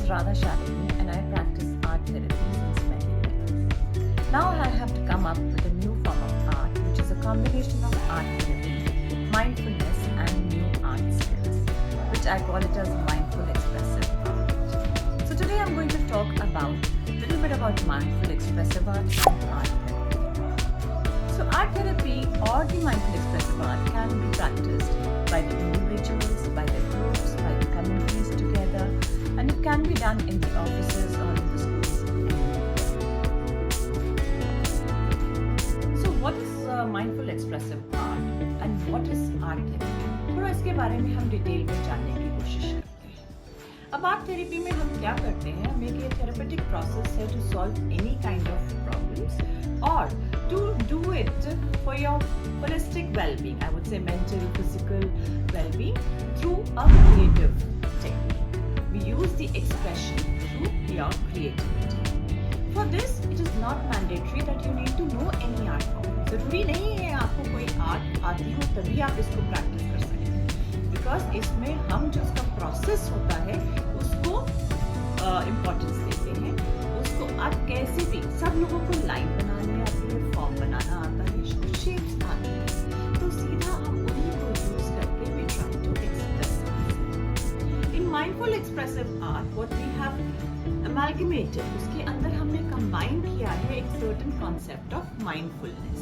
Radha Shalini and I practice art therapy since many years. Now I have to come up with a new form of art, which is a combination of art therapy, mindfulness and new art skills, which I call it as Mindful Expressive Art. So today I'm going to talk about a little bit about Mindful Expressive Art and art therapy. So art therapy or the Mindful Expressive Art can be practiced by the individuals, by the groups, by the communities together, and it can be done in the offices or in the schools. So what is Mindful Expressive Art and what is art therapy? थोड़ा इसके बारे में हम detail में जानने की कोशिश करते हैं. अब आर्ट थेरेपी में हम क्या करते हैं? हमें ये थेरेपेटिक प्रोसेस है to solve any kind of problems और to do it for your holistic well-being, I would say mental, physical well-being through a creative technique. We use the expression through your creativity. For this, it is not mandatory that you need to know any art form. जरूरी नहीं है आपको कोई art आती हो तभी आप इसको प्रैक्टिस कर सकें. Because इसमें हम जो इसका प्रोसेस होता है उसको इम्पोर्टेंस देते हैं. उसको आप कैसे भी, सब लोगों को लाइन बनाने आती है, फॉर्म बनाना आता है, शेप्स आती है, तो सीधा हम उन्हीं को यूज करके we try to express it. In mindful expressive art, what we have amalgamated, उसके अंदर हमने कंबाइन किया है एक certain concept of mindfulness,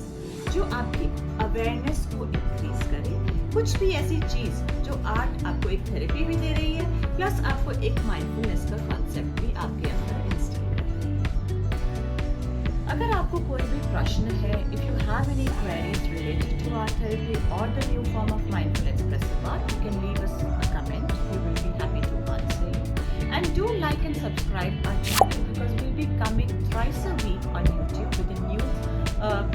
जो आपकी अवेयरनेस को इंक्रीज करे. कुछ भी ऐसी चीज जो आर्ट आपको एक थेरेपी भी दे रही है, प्लस आपको एक माइंडफुलनेस का कॉन्सेप्ट भी आपके अंदर इंस्टॉल कर रही है. अगर आपको कोई भी प्रश्न है, if you have any queries related to art therapy और the new form of mindful expressive art, you can leave us a comment. We will be happy to answer you. And do like and subscribe our channel because we'll be coming thrice a week on YouTube with the new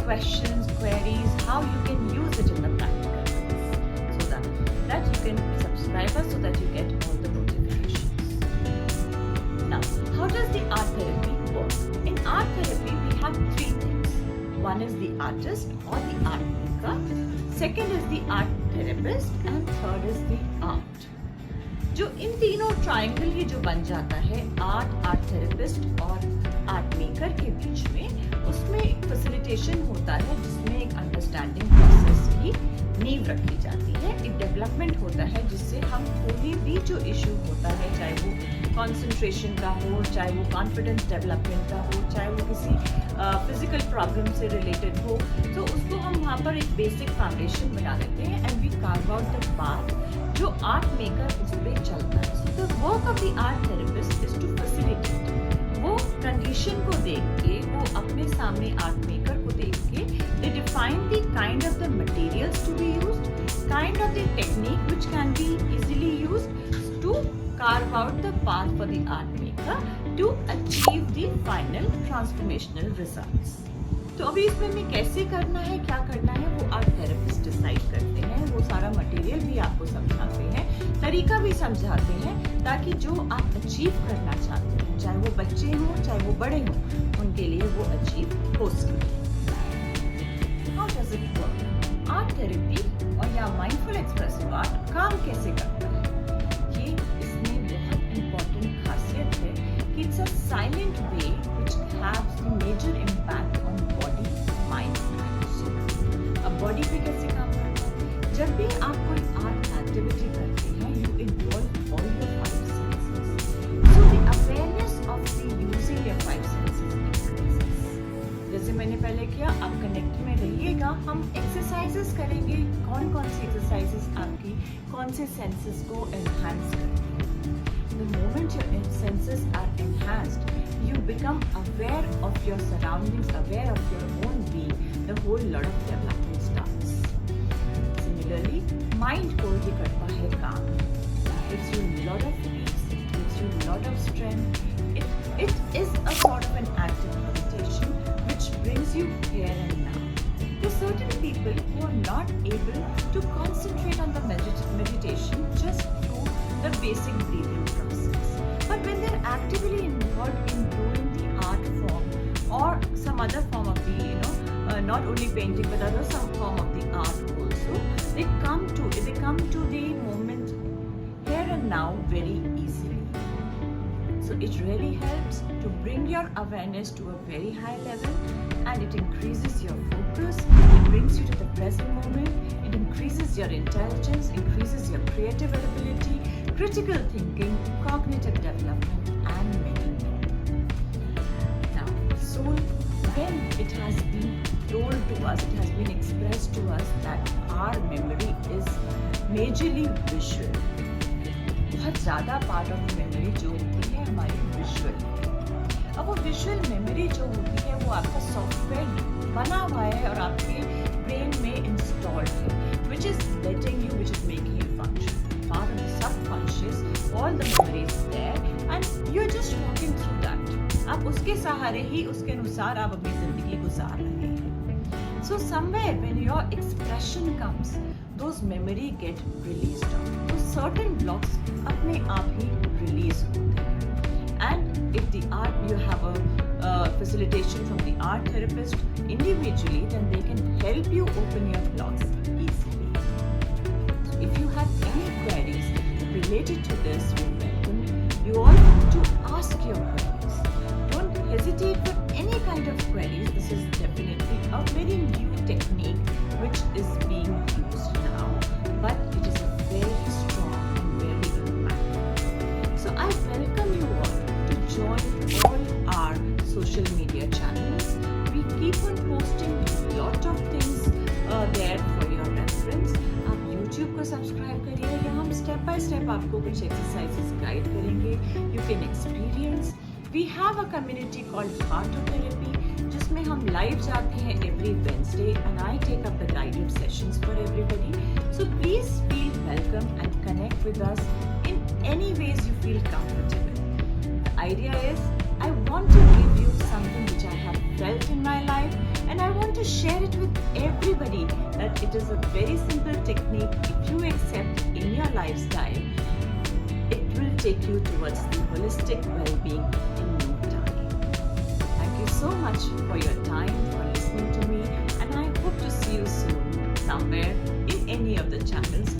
questions, queries, how you can use it in the practical ways. So that you can subscribe us so that you get all the notifications. Now, how does the art therapy work? In art therapy, we have three things. One is the artist or the art maker. Second is the art therapist, and third is the art. जो इन तीनों triangle ये जो बन जाता है art therapist और art maker के बीच में, उसमें एक फैसिलिटेशन होता है जिसमें एक अंडरस्टैंडिंग प्रोसेस की नींव रखी जाती है. एक डेवलपमेंट होता है जिससे हम कोई भी जो इशू होता है, चाहे वो कंसंट्रेशन का हो, चाहे वो कॉन्फिडेंस डेवलपमेंट का हो, चाहे वो किसी फिजिकल प्रॉब्लम से रिलेटेड हो, तो उसको हम वहाँ पर एक बेसिक फाउंडेशन बना देते हैं and we carve out the path जो आर्ट मेकर उस पर चलता है. So the work of the art therapist is to facilitate. वो कंडीशन को देख के, वो अपने सामने आर्ट मेकर को देख के, they define the kind of the materials to be used, kind of the technique which can be easily used to carve out the path for the art maker to achieve the final transformational results. तो अभी इसमें हमें कैसे करना है, क्या करना है, वो आर्ट थेरेपिस्ट डिसाइड करते हैं. वो सारा मटेरियल भी आपको समझाते हैं, तरीका भी समझाते हैं, ताकि जो आप अचीव करना चाहते हैं, चाहे वो बच्चे हों चाहे वो बड़े हों, उनके लिए वो अचीव हो सके. How does it work? Art therapy और या माइंडफुल एक्सप्रेसिव आर्ट काम कैसे करता है? ये इसमें बहुत इम्पोर्टेंट खासियत है कि it's a silent way which haves the major impact on body, mind and soul. अब बॉडी पे कैसे काम करता है? जब भी आप कोई आर्ट एक्टिविटी करते हैं, you involve all your five senses. So the awareness of the using your five senses increases. जैसे मैंने पहले किया, आप कनेक्ट में रहिएगा. हम एक्सरसाइजेस करेंगे. कौन कौन सी एक्सरसाइजेस आपकी कौन से सेंसेस को एनहांस करती हैं. The moment your senses are enhanced, you become aware of your surroundings, aware of your own being. The whole lot of development starts. Similarly, mind को ये करता है काम. It gives you a lot of peace. It gives you a lot of strength. It is a sort of an active meditation which brings you here and now. There are certain people who are not able to concentrate on the meditation just through the basic breathing process. But when they're actively involved in doing the art form or some other form of the, not only painting but other some form of the art also, they come to the moment here and now very easily. So it really helps to bring your awareness to a very high level, and it increases your focus, it brings you to the present moment, it increases your intelligence, increases your creative ability, critical thinking, cognitive development, and many more. Now, so when it has been told to us, it has been expressed to us that our memory is majorly visual. बहुत ज़्यादा part of memory जो होती है हमारी visual. अब वो visual memory जो होती है वो आपका सॉफ्टवेयर बना हुआ है और आपके ब्रेन में इंस्टॉल्ड है, which is letting you, which is making you function. Part of the subconscious, all the memory is there, and you're just walking through that. आप उसके सहारे ही उसके अनुसार आप अपनी जिंदगी गुजार रहे हैं। So somewhere when your expression comes, those memory get released out. So certain blocks अपने आप ही release होते हैं. And if the art, you have a facilitation from the art therapist individually, then they can help you open your blocks easily. So if you have any queries related to this, you're welcome. You all have to ask your queries. Don't hesitate for any kind of queries. This is definitely a very new technique which is being used now, but it is a very strong and very impactful. So I welcome you all to join all our social media channels. We keep on posting a lot of things there for your reference. आप YouTube को subscribe करिए, यहाँ हम step by step आपको कुछ exercises guide करेंगे. You can experience. We have a community called Heart of Therapy, जिसमें हम लाइव जाते हैं every Wednesday, and I take up the guided sessions for everybody. So please feel welcome and connect with us in any ways you feel comfortable. The idea is, I want to give you something which I have felt in my life, and I want to share it with everybody, that it is a very simple technique. If you accept in your lifestyle, it will take you towards the holistic well-being in no time. Thank you so much for your time, for listening to me, and I hope to see you soon somewhere in any of the channels